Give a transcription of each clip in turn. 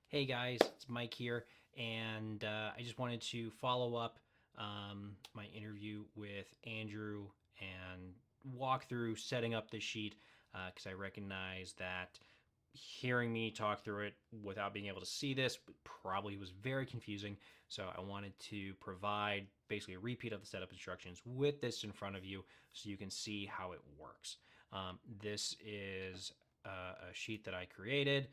Hey guys, it's Mike here, and I just wanted to follow up my interview with Andrew and walk through setting up the sheet because I recognize that hearing me talk through it without being able to see this probably was very confusing. So I wanted to provide basically a repeat of the setup instructions with this in front of you so you can see how it works. This is a sheet that I created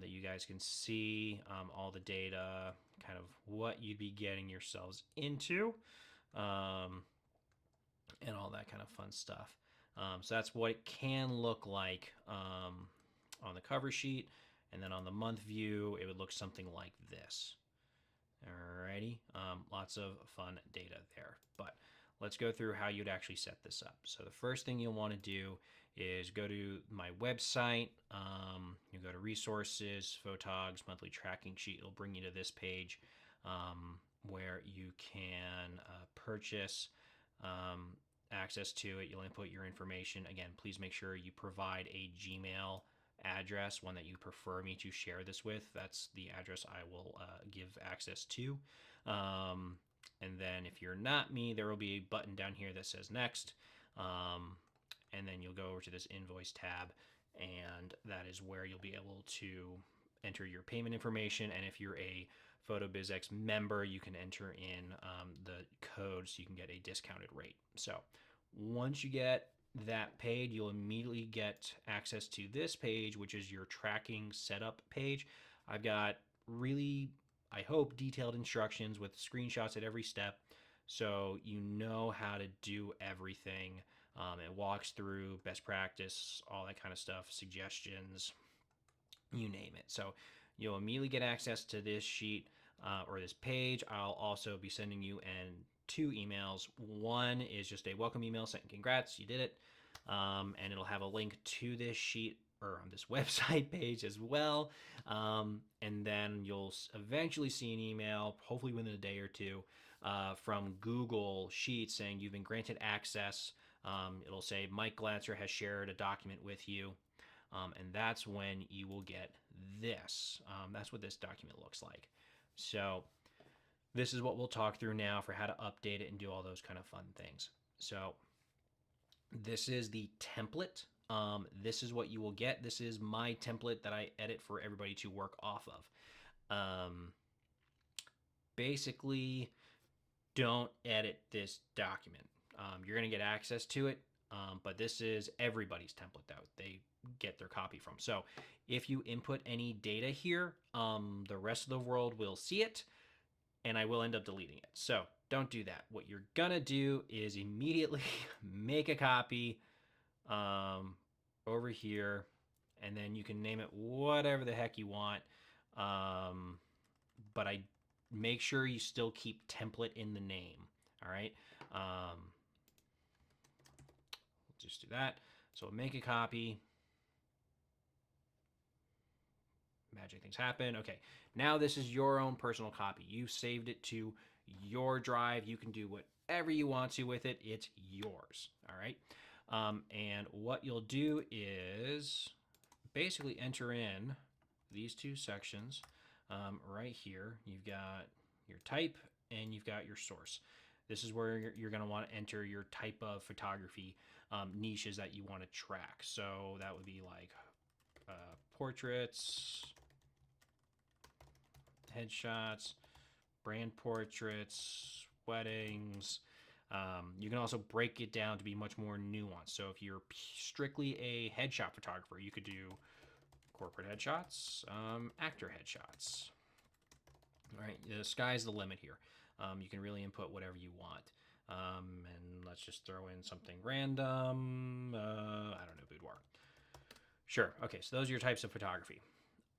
that you guys can see all the data, kind of what you'd be getting yourselves into, um, and all that kind of fun stuff. So that's what it can look like on the cover sheet. And then on the month view, it would look something like this. Alrighty, lots of fun data there. But let's go through how you'd actually set this up. So the first thing you'll want to do is go to my website. You go to resources, Photogs, monthly tracking sheet. It'll bring you to this page where you can purchase access to it. You'll input your information. Again, please make sure you provide a Gmail address, one that you prefer me to share this with. That's the address I will give access to. And then if you're not me, there will be a button down here that says next. And then you'll go over to this invoice tab, and that is where you'll be able to enter your payment information. And if you're a PhotoBizX member, you can enter in the code so you can get a discounted rate. So once you get that paid, you'll immediately get access to this page, which is your tracking setup page. I've got really, I hope, detailed instructions with screenshots at every step so you know how to do everything. It walks through best practice, all that kind of stuff, suggestions, you name it. So you'll immediately get access to this sheet or this page. I'll also be sending you two emails. One is just a welcome email saying congrats, you did it. And it'll have a link to this sheet or on this website page as well. And then you'll eventually see an email, hopefully within a day or two, from Google Sheets saying you've been granted access. It'll say Mike Glatzer has shared a document with you. And that's when you will get this. That's what this document looks like. So this is what we'll talk through now for how to update it and do all those kind of fun things. So this is the template. This is what you will get. This is my template that I edit for everybody to work off of. Um, Basically, don't edit this document. You're going to get access to it, but this is everybody's template that they get their copy from. So if you input any data here, the rest of the world will see it, and I will end up deleting it. So don't do that. What you're going to do is immediately make a copy over here, and then you can name it whatever the heck you want. But I make sure you still keep template in the name. All right. Just do that. So make a copy. Magic things happen. Okay. Now this is your own personal copy. You saved it to your drive. You can do whatever you want to with it. It's yours. All right. And what you'll do is basically enter in these two sections right here. You've got your type and you've got your source. This is where you're going to want to enter your type of photography niches that you want to track. So that would be like portraits, headshots, brand portraits, weddings. You can also break it down to be much more nuanced. So if you're strictly a headshot photographer, you could do corporate headshots, actor headshots. All right, the sky's the limit here. You can really input whatever you want. And let's just throw in something random. I don't know, boudoir. Sure. Okay, so those are your types of photography.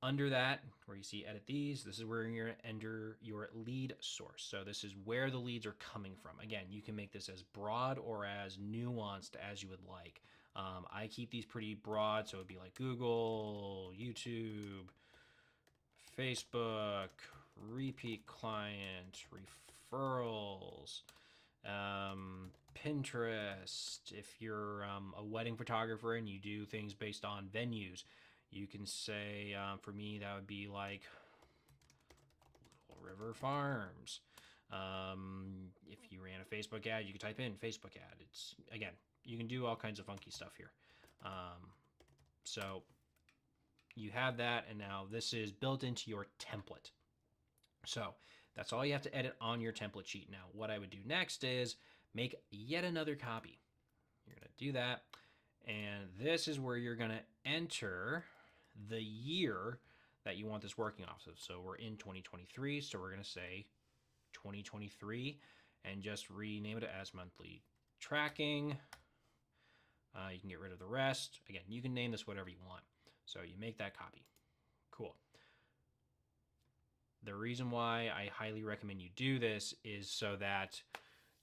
Under that, where you see edit these, this is where you're going to enter your lead source. So this is where the leads are coming from. Again, you can make this as broad or as nuanced as you would like. I keep these pretty broad, so it'd be like Google, YouTube, Facebook, repeat client, referrals, Pinterest. If you're a wedding photographer and you do things based on venues, you can say, for me, that would be like River Farms. If you ran a Facebook ad, you could type in Facebook ad. It's, again, you can do all kinds of funky stuff here. So you have that, and now this is built into your template. So that's all you have to edit on your template sheet. Now, what I would do next is make yet another copy. You're going to do that, and this is where you're going to enter the year that you want this working off of. So we're in 2023, so we're going to say 2023 and just rename it as monthly tracking. You can get rid of the rest. Again, you can name this whatever you want. So you make that copy. Cool. The reason why I highly recommend you do this is so that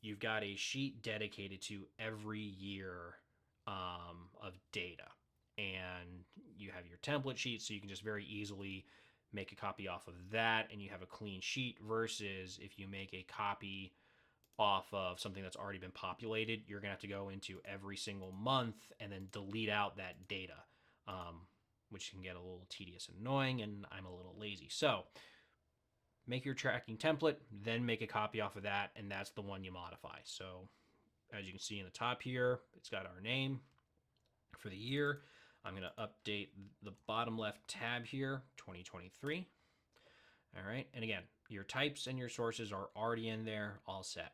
you've got a sheet dedicated to every year of data. And you have your template sheet, so you can just very easily make a copy off of that, and you have a clean sheet, versus if you make a copy off of something that's already been populated, you're going to have to go into every single month and then delete out that data, which can get a little tedious and annoying, and I'm a little lazy. So make your tracking template, then make a copy off of that, and that's the one you modify. So as you can see in the top here, it's got our name for the year. I'm going to update the bottom left tab here, 2023. All right, and again, your types and your sources are already in there, all set.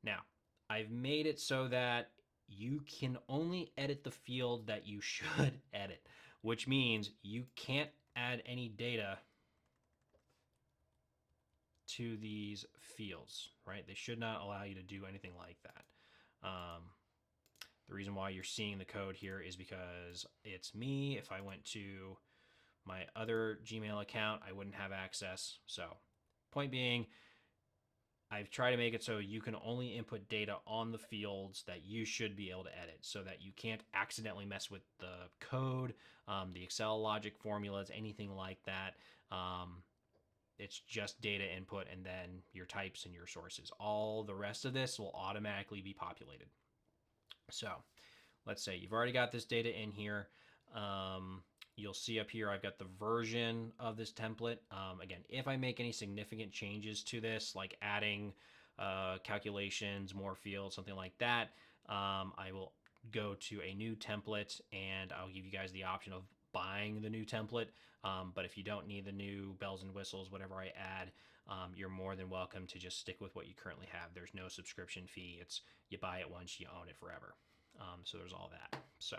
Now, I've made it so that you can only edit the field that you should edit, which means you can't add any data to these fields, right? They should not allow you to do anything like that. The reason why you're seeing the code here is because it's me. If I went to my other Gmail account, I wouldn't have access. So point being, I've tried to make it so you can only input data on the fields that you should be able to edit, so that you can't accidentally mess with the code, the Excel logic formulas, anything like that. It's just data input and then your types and your sources. All the rest of this will automatically be populated. So let's say you've already got this data in here. You'll see up here I've got the version of this template. Again, if I make any significant changes to this, like adding calculations, more fields, something like that, I will go to a new template, and I'll give you guys the option of buying the new template. But if you don't need the new bells and whistles, whatever I add, you're more than welcome to just stick with what you currently have. There's no subscription fee. It's you buy it once, you own it forever. So there's all that. So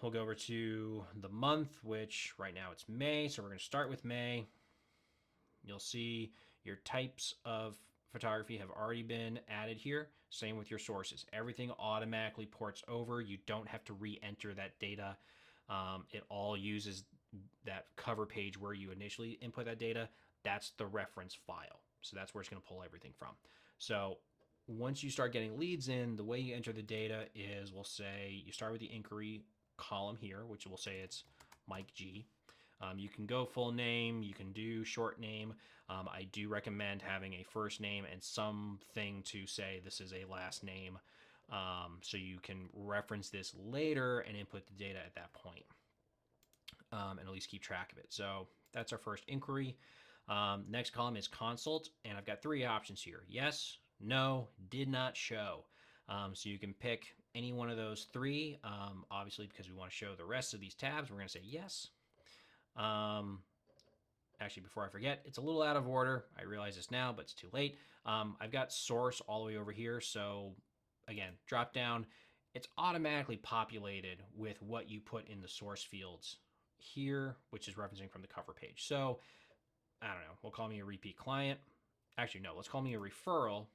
we'll go over to the month, which right now it's May. So we're going to start with May. You'll see your types of photography have already been added here. Same with your sources. Everything automatically ports over. You don't have to re-enter that data. It all uses that cover page where you initially input that data. That's the reference file. So that's where it's going to pull everything from. So once you start getting leads in, the way you enter the data is, we'll say you start with the inquiry column here, which will say it's Mike G. You can go full name, you can do short name. I do recommend having a first name and something to say this is a last name, so you can reference this later and input the data at that point, and at least keep track of it. So that's our first inquiry. Next column is consult, and I've got three options here: yes, no, did not show. So you can pick any one of those three. Obviously, because we want to show the rest of these tabs, we're going to say yes. Actually, before I forget, it's a little out of order. I realize this now, but it's too late. I've got source all the way over here. So again, drop down. It's automatically populated with what you put in the source fields here, which is referencing from the cover page. So I don't know, we'll call me a repeat client. Actually, no, let's call me a referral.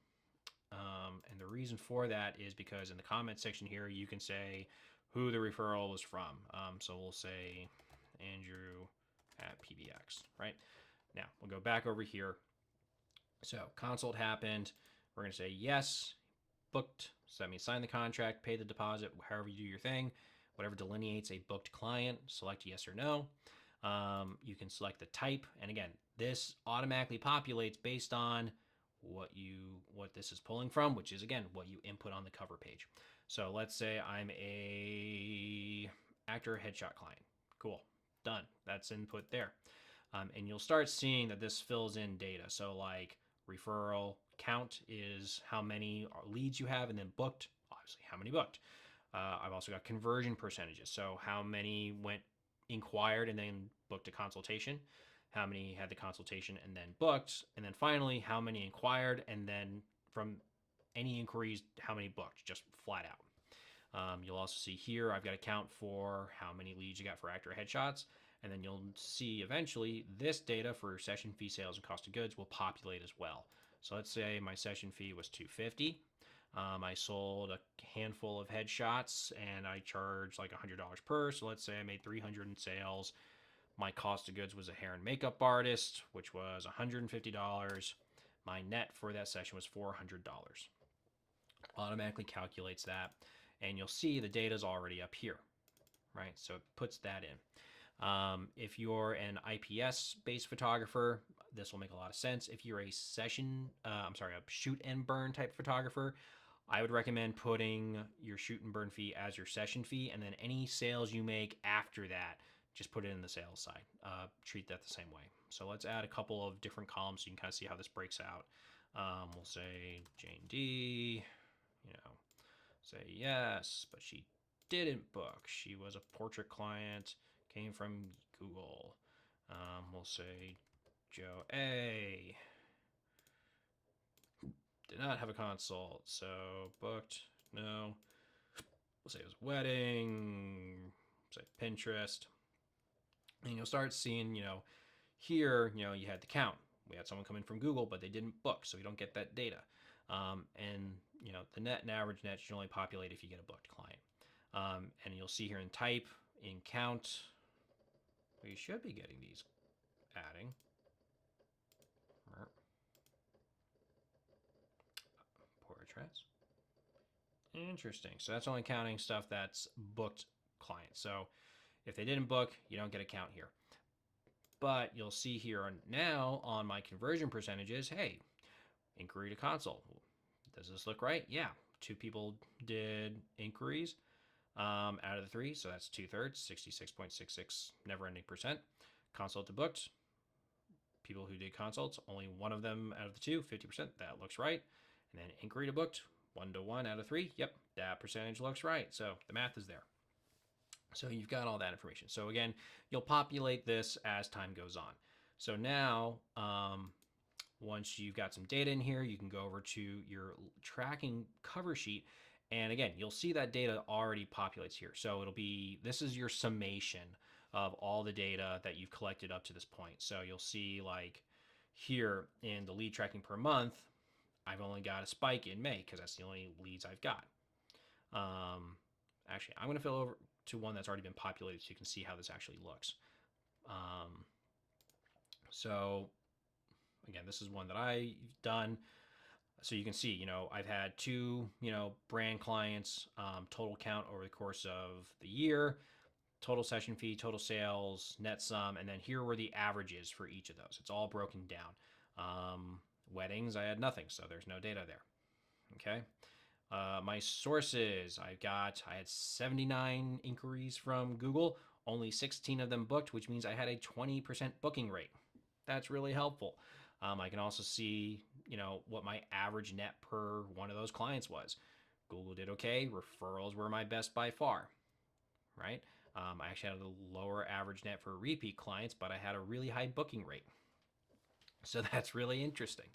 And the reason for that is because in the comment section here, you can say who the referral was from. So we'll say Andrew at PBX, right? Now we'll go back over here. So consult happened. We're going to say yes, booked. So that means sign the contract, pay the deposit, however you do your thing, whatever delineates a booked client, select yes or no. You can select the type. And again, this automatically populates based on what this is pulling from, which is again what you input on the cover page. So let's say I'm a actor headshot client. Cool, done. That's input there. And you'll start seeing that this fills in data. So like referral count is how many leads you have, and then booked, obviously how many booked. I've also got conversion percentages. So how many went inquired and then booked a consultation, how many had the consultation and then booked, and then finally how many inquired and then from any inquiries, how many booked, just flat out. You'll also see here, I've got a count for how many leads you got for actor headshots. And then you'll see eventually this data for session fee, sales, and cost of goods will populate as well. So let's say my session fee was $250. I sold a handful of headshots and I charged like $100 per. So let's say I made 300 in sales. My cost of goods was a hair and makeup artist, which was $150. My net for that session was $400. Automatically calculates that. And you'll see the data is already up here, right? So it puts that in. If you're an IPS based photographer, this will make a lot of sense. If you're a a shoot and burn type photographer, I would recommend putting your shoot and burn fee as your session fee, and then any sales you make after that, just put it in the sales side. Treat that the same way. So let's add a couple of different columns so you can kind of see how this breaks out. We'll say Jane D, say yes, but she didn't book. She was a portrait client, came from Google. We'll say Joe A did not have a consult, so booked, no. We'll say it was wedding, say Pinterest. And you'll start seeing, here, you had the count. We had someone come in from Google, but they didn't book, so we don't get that data. And the net and average net should only populate if you get a booked client. And you'll see here in type, in count, we should be getting these adding. Portraits. Interesting. So that's only counting stuff that's booked clients. So if they didn't book, you don't get a count here. But you'll see here now on my conversion percentages, hey, inquiry to consult. Does this look right? Yeah. 2 people did inquiries out of the 3. So that's 2/3, 66.66 never ending percent. Consult to booked. People who did consults, only 1 of them out of the 2, 50%. That looks right. And then inquiry to booked, 1 to 1 out of 3. Yep, that percentage looks right. So the math is there. So you've got all that information. So again, you'll populate this as time goes on. So now, once you've got some data in here, you can go over to your tracking cover sheet. And again, you'll see that data already populates here. So this is your summation of all the data that you've collected up to this point. So you'll see like here in the lead tracking per month, I've only got a spike in May because that's the only leads I've got. Actually, I'm going to fill over to one that's already been populated so you can see how this actually looks. So again, this is one that I've done. So you can see, I've had 2, brand clients, total count over the course of the year, total session fee, total sales, net sum, and then here were the averages for each of those. It's all broken down. Weddings, I had nothing, so there's no data there. Okay. My sources, I had 79 inquiries from Google, only 16 of them booked, which means I had a 20% booking rate. That's really helpful. I can also see, what my average net per one of those clients was. Google did okay. Referrals were my best by far, right? I actually had a lower average net for repeat clients, but I had a really high booking rate. So that's really interesting.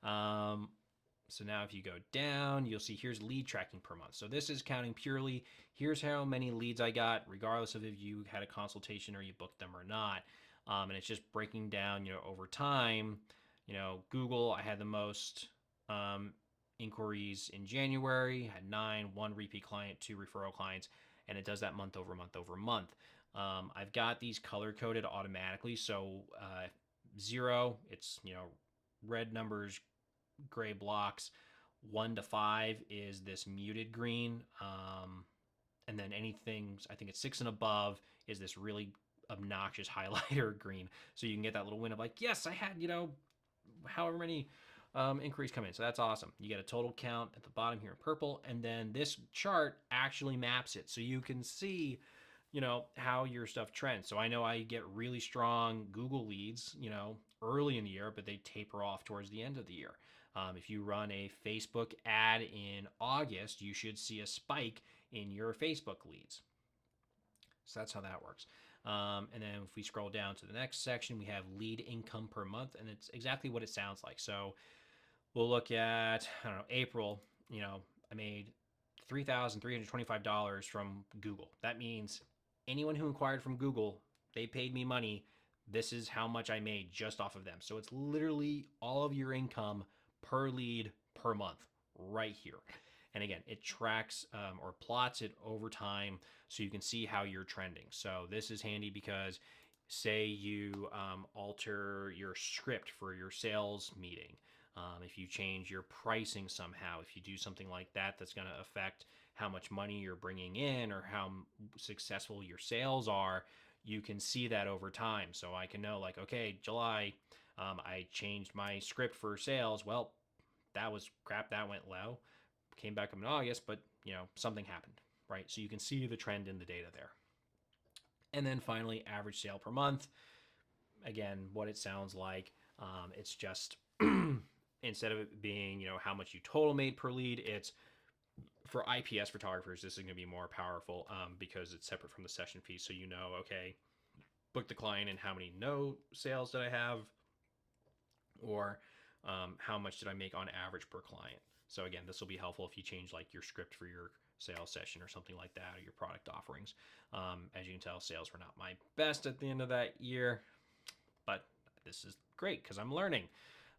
So now if you go down, you'll see here's lead tracking per month. So this is counting purely, here's how many leads I got, regardless of if you had a consultation or you booked them or not. And it's just breaking down, over time. Google, I had the most inquiries in January, had 9, 1 repeat client, 2 referral clients, and it does that month over month over month. I've got these color coded automatically. So 0, it's, red numbers, gray blocks. 1 to 5 is this muted green. And then anything, I think it's 6 and above, is this really obnoxious highlighter green. So you can get that little win of like, yes, I had, however many inquiries come in. So that's awesome. You get a total count at the bottom here in purple. And then this chart actually maps it. So you can see how your stuff trends. So I know I get really strong Google leads, early in the year, but they taper off towards the end of the year. If you run a Facebook ad in August, you should see a spike in your Facebook leads. So that's how that works. And then if we scroll down to the next section, we have lead income per month, and it's exactly what it sounds like. So we'll look at, I don't know, April, I made $3,325 from Google. That means anyone who inquired from Google, they paid me money. This is how much I made just off of them. So it's literally all of your income per lead per month right here. And again, it tracks or plots it over time so you can see how you're trending. So this is handy because say you alter your script for your sales meeting. If you change your pricing somehow, if you do something like that, that's going to affect how much money you're bringing in or how successful your sales are, you can see that over time. So I can know, like, okay, July, I changed my script for sales. Well, that was crap. That went low. Came back up in August, but something happened, right? So you can see the trend in the data there. And then finally, average sale per month. Again, what it sounds like. It's just instead of it being how much you total made per lead, it's for IPS photographers. This is going to be more powerful because it's separate from the session fee. So okay, book the client and how many no sales did I have, or how much did I make on average per client. So again, this will be helpful if you change like your script for your sales session or something like that, or your product offerings. As you can tell, sales were not my best at the end of that year, but this is great because I'm learning.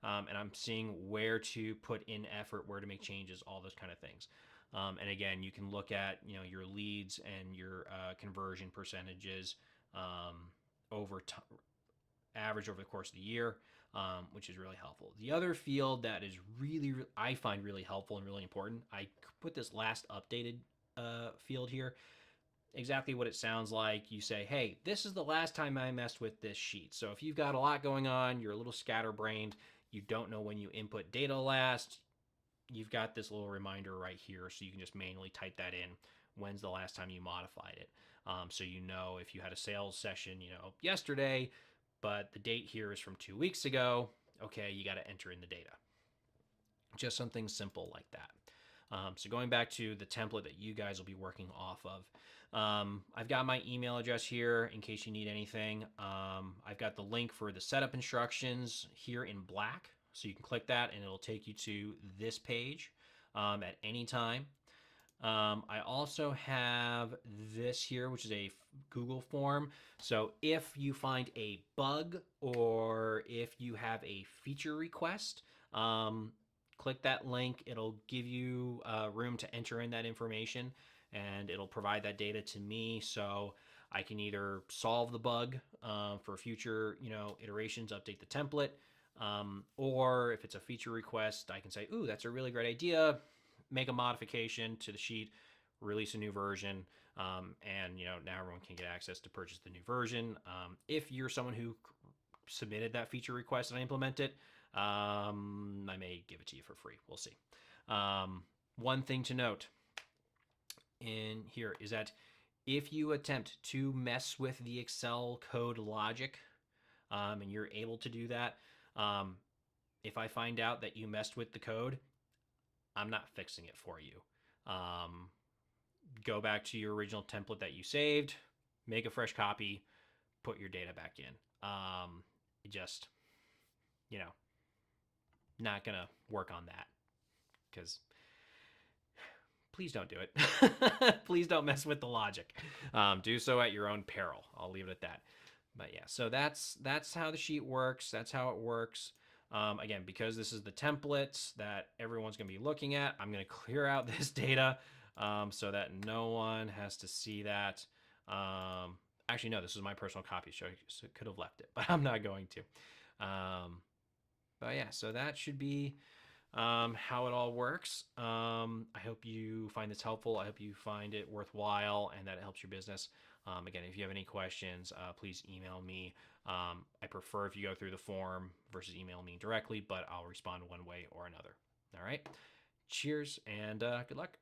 And I'm seeing where to put in effort, where to make changes, all those kind of things. And again, you can look at your leads and your conversion percentages over average over the course of the year, which is really helpful. The other field that is really I find really helpful and really important, I put this last updated field here. Exactly what it sounds like. You say, hey, this is the last time I messed with this sheet. So if you've got a lot going on, you're a little scatterbrained, you don't know when you input data last, you've got this little reminder right here. So you can just manually type that in. When's the last time you modified it? So if you had a sales session, yesterday, but the date here is from 2 weeks ago, okay, you got to enter in the data. Just something simple like that. So going back to the template that you guys will be working off of, I've got my email address here in case you need anything. I've got the link for the setup instructions here in black. So you can click that and it'll take you to this page at any time. I also have this here, which is a Google form. So if you find a bug or if you have a feature request, click that link. It'll give you room to enter in that information, and it'll provide that data to me so I can either solve the bug for future iterations, update the template, or if it's a feature request, I can say, ooh, that's a really great idea, make a modification to the sheet, release a new version, and now everyone can get access to purchase the new version. If you're someone who submitted that feature request and I implement it, I may give it to you for free. We'll see. One thing to note in here is that if you attempt to mess with the Excel code logic, and you're able to do that, if I find out that you messed with the code, I'm not fixing it for you. Go back to your original template that you saved, make a fresh copy, put your data back in. Just, not going to work on that because please don't do it. Please don't mess with the logic. Do so at your own peril. I'll leave it at that. But yeah, so that's how the sheet works. That's how it works. Again, because this is the templates that everyone's going to be looking at, I'm going to clear out this data so that no one has to see that. Actually, no, this is my personal copy, so I could have left it, but I'm not going to. But yeah, so that should be how it all works. I hope you find this helpful. I hope you find it worthwhile and that it helps your business. Again, if you have any questions, please email me. I prefer if you go through the form versus email me directly, but I'll respond one way or another. All right. Cheers and good luck.